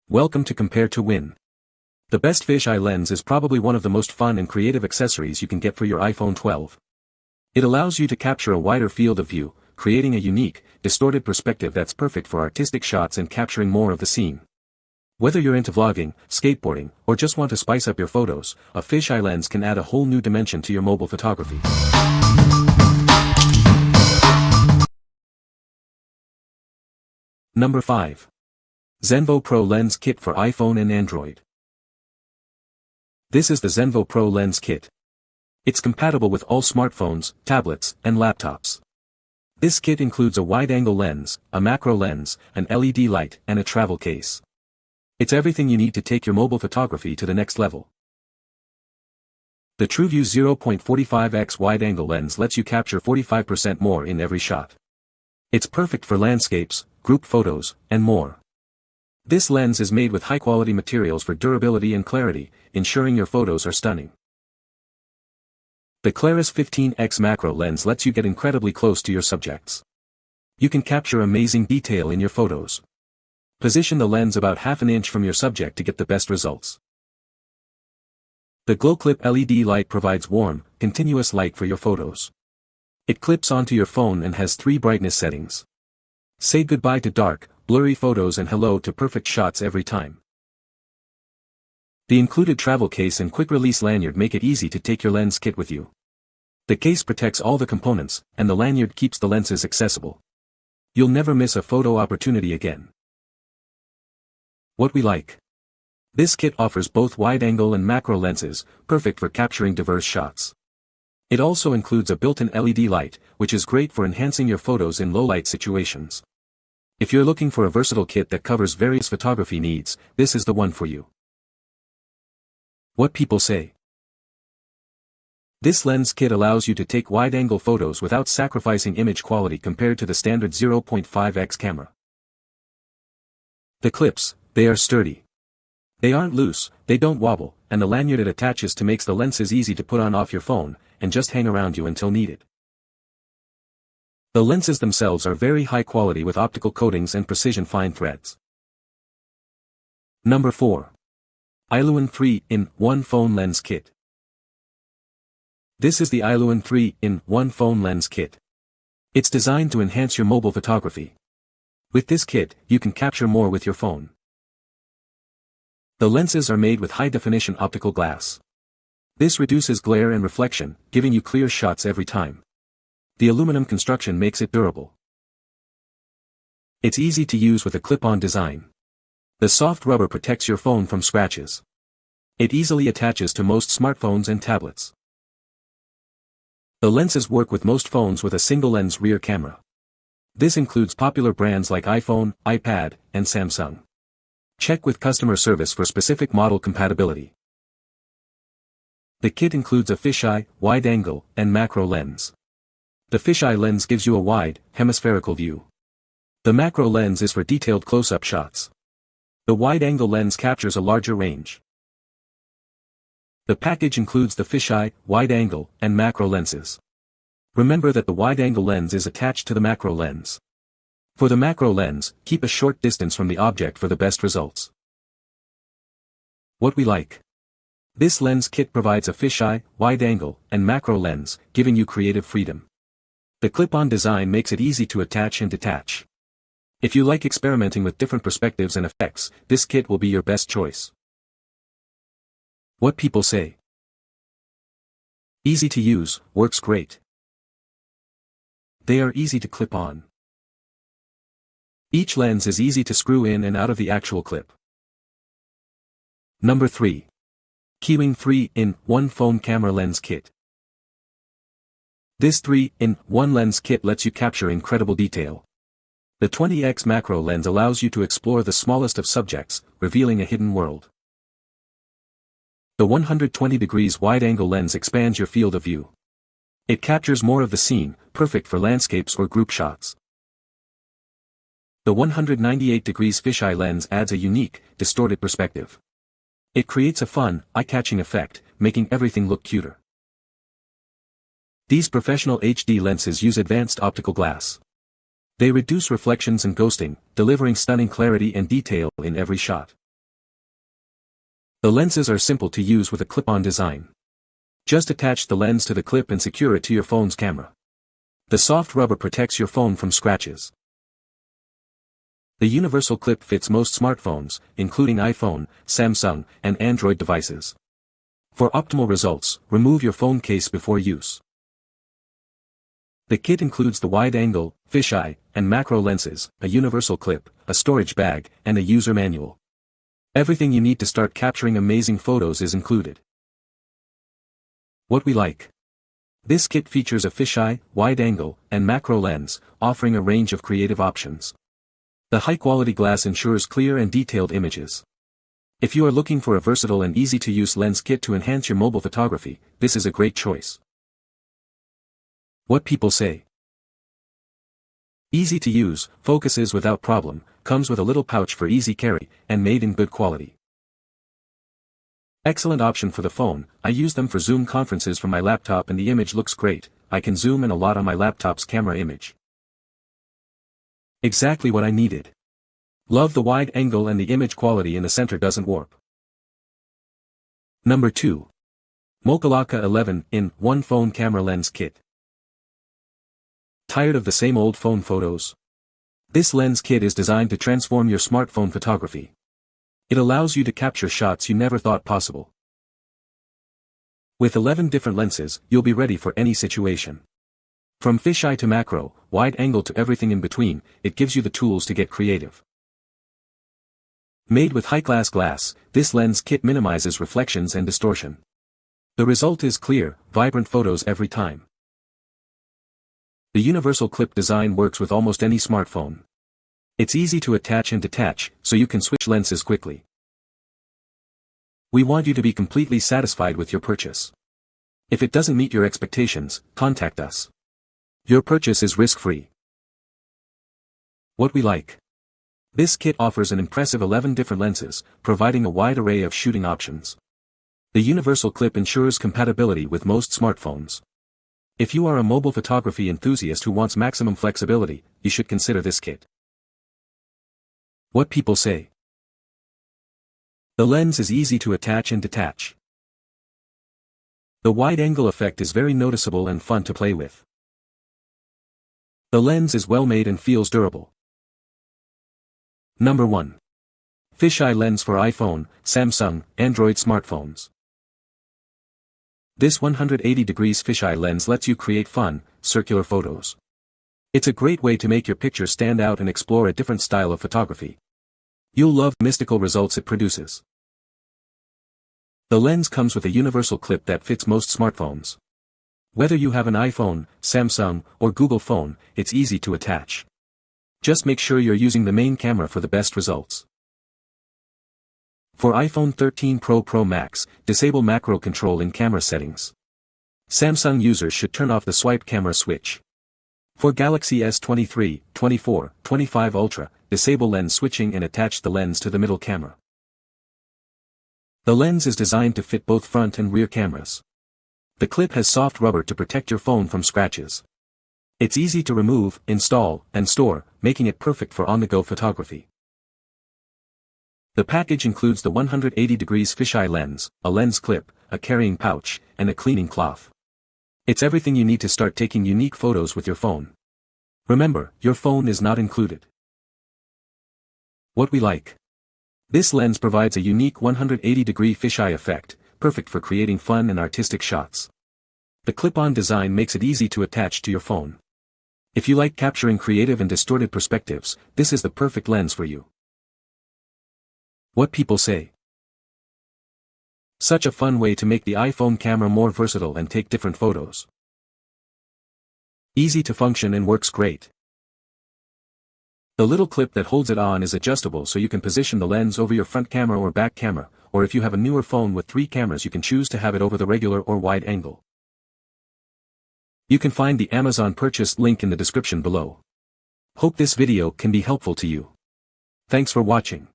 Welcome to Compare to Win. The best fisheye lens is probably one of the most fun and creative accessories you can get for your iPhone 12. It allows you to capture a wider field of view, creating a unique, distorted perspective that's perfect for artistic shots and capturing more of the scene. Whether you're into vlogging, skateboarding, or just want to spice up your photos, a fisheye lens can add a whole new dimension to your mobile photography. Number 5. Xenvo Pro Lens Kit for iPhone and Android. This is the Xenvo Pro Lens Kit. It's compatible with all smartphones, tablets, and laptops. This kit includes a wide-angle lens, a macro lens, an LED light, and a travel case. It's everything you need to take your mobile photography to the next level. The TrueView 0.45x wide-angle lens lets you capture 45% more in every shot. It's perfect for landscapes, group photos, and more. This lens is made with high-quality materials for durability and clarity, ensuring your photos are stunning. The Claris 15x macro lens lets you get incredibly close to your subjects. You can capture amazing detail in your photos. Position the lens about half an inch from your subject to get the best results. The Glow Clip LED light provides warm, continuous light for your photos. It clips onto your phone and has 3 brightness settings. Say goodbye to dark, blurry photos and hello to perfect shots every time. The included travel case and quick-release lanyard make it easy to take your lens kit with you. The case protects all the components, and the lanyard keeps the lenses accessible. You'll never miss a photo opportunity again. What we like. This kit offers both wide-angle and macro lenses, perfect for capturing diverse shots. It also includes a built-in LED light, which is great for enhancing your photos in low-light situations. If you're looking for a versatile kit that covers various photography needs, this is the one for you. What people say. This lens kit allows you to take wide-angle photos without sacrificing image quality compared to the standard 0.5x camera. The clips, they are sturdy. They aren't loose, they don't wobble, and the lanyard it attaches to makes the lenses easy to put on off your phone, and just hang around you until needed. The lenses themselves are very high quality with optical coatings and precision fine threads. Number 4. Ailun 3-in-1 Phone Lens Kit. This is the Ailun 3-in-1 Phone Lens Kit. It's designed to enhance your mobile photography. With this kit, you can capture more with your phone. The lenses are made with high-definition optical glass. This reduces glare and reflection, giving you clear shots every time. The aluminum construction makes it durable. It's easy to use with a clip-on design. The soft rubber protects your phone from scratches. It easily attaches to most smartphones and tablets. The lenses work with most phones with a single-lens rear camera. This includes popular brands like iPhone, iPad, and Samsung. Check with customer service for specific model compatibility. The kit includes a fisheye, wide-angle, and macro lens. The fisheye lens gives you a wide, hemispherical view. The macro lens is for detailed close-up shots. The wide-angle lens captures a larger range. The package includes the fisheye, wide-angle, and macro lenses. Remember that the wide-angle lens is attached to the macro lens. For the macro lens, keep a short distance from the object for the best results. What we like. This lens kit provides a fisheye, wide-angle, and macro lens, giving you creative freedom. The clip-on design makes it easy to attach and detach. If you like experimenting with different perspectives and effects, this kit will be your best choice. What people say. Easy to use, works great. They are easy to clip on. Each lens is easy to screw in and out of the actual clip. Number 3. KEYWING 3-in-1 Phone Camera Lens Kit. This 3-in-1 lens kit lets you capture incredible detail. The 20x macro lens allows you to explore the smallest of subjects, revealing a hidden world. The 120 degrees wide-angle lens expands your field of view. It captures more of the scene, perfect for landscapes or group shots. The 198 degrees fisheye lens adds a unique, distorted perspective. It creates a fun, eye-catching effect, making everything look cuter. These professional HD lenses use advanced optical glass. They reduce reflections and ghosting, delivering stunning clarity and detail in every shot. The lenses are simple to use with a clip-on design. Just attach the lens to the clip and secure it to your phone's camera. The soft rubber protects your phone from scratches. The universal clip fits most smartphones, including iPhone, Samsung, and Android devices. For optimal results, remove your phone case before use. The kit includes the wide-angle, fisheye, and macro lenses, a universal clip, a storage bag, and a user manual. Everything you need to start capturing amazing photos is included. What we like. This kit features a fisheye, wide-angle, and macro lens, offering a range of creative options. The high-quality glass ensures clear and detailed images. If you are looking for a versatile and easy-to-use lens kit to enhance your mobile photography, this is a great choice. What people say. Easy to use, focuses without problem, comes with a little pouch for easy carry, and made in good quality. Excellent option for the phone. I use them for Zoom conferences from my laptop and the image looks great. I can zoom in a lot on my laptop's camera image. Exactly what I needed. Love the wide angle and the image quality in the center doesn't warp. Number 2. Mocalaca 11-in-1 Phone Camera Lens Kit. Tired of the same old phone photos? This lens kit is designed to transform your smartphone photography. It allows you to capture shots you never thought possible. With 11 different lenses, you'll be ready for any situation. From fisheye to macro, wide angle to everything in between, it gives you the tools to get creative. Made with high-class glass, this lens kit minimizes reflections and distortion. The result is clear, vibrant photos every time. The universal clip design works with almost any smartphone. It's easy to attach and detach, so you can switch lenses quickly. We want you to be completely satisfied with your purchase. If it doesn't meet your expectations, contact us. Your purchase is risk-free. What we like. This kit offers an impressive 11 different lenses, providing a wide array of shooting options. The universal clip ensures compatibility with most smartphones. If you are a mobile photography enthusiast who wants maximum flexibility, you should consider this kit. What people say. The lens is easy to attach and detach. The wide-angle effect is very noticeable and fun to play with. The lens is well made and feels durable. Number 1. Fisheye lens for iPhone, Samsung, Android smartphones. This 180 degrees fisheye lens lets you create fun, circular photos. It's a great way to make your picture stand out and explore a different style of photography. You'll love the mystical results it produces. The lens comes with a universal clip that fits most smartphones. Whether you have an iPhone, Samsung, or Google phone, it's easy to attach. Just make sure you're using the main camera for the best results. For iPhone 13 Pro Max, disable macro control in camera settings. Samsung users should turn off the swipe camera switch. For Galaxy S23, 24, 25 Ultra, disable lens switching and attach the lens to the middle camera. The lens is designed to fit both front and rear cameras. The clip has soft rubber to protect your phone from scratches. It's easy to remove, install, and store, making it perfect for on-the-go photography. The package includes the 180 degrees fisheye lens, a lens clip, a carrying pouch, and a cleaning cloth. It's everything you need to start taking unique photos with your phone. Remember, your phone is not included. What we like. This lens provides a unique 180-degree fisheye effect, perfect for creating fun and artistic shots. The clip-on design makes it easy to attach to your phone. If you like capturing creative and distorted perspectives, this is the perfect lens for you. What people say. Such a fun way to make the iPhone camera more versatile and take different photos. Easy to function and works great. The little clip that holds it on is adjustable so you can position the lens over your front camera or back camera, or if you have a newer phone with 3 cameras you can choose to have it over the regular or wide angle. You can find the Amazon purchase link in the description below. Hope this video can be helpful to you. Thanks for watching.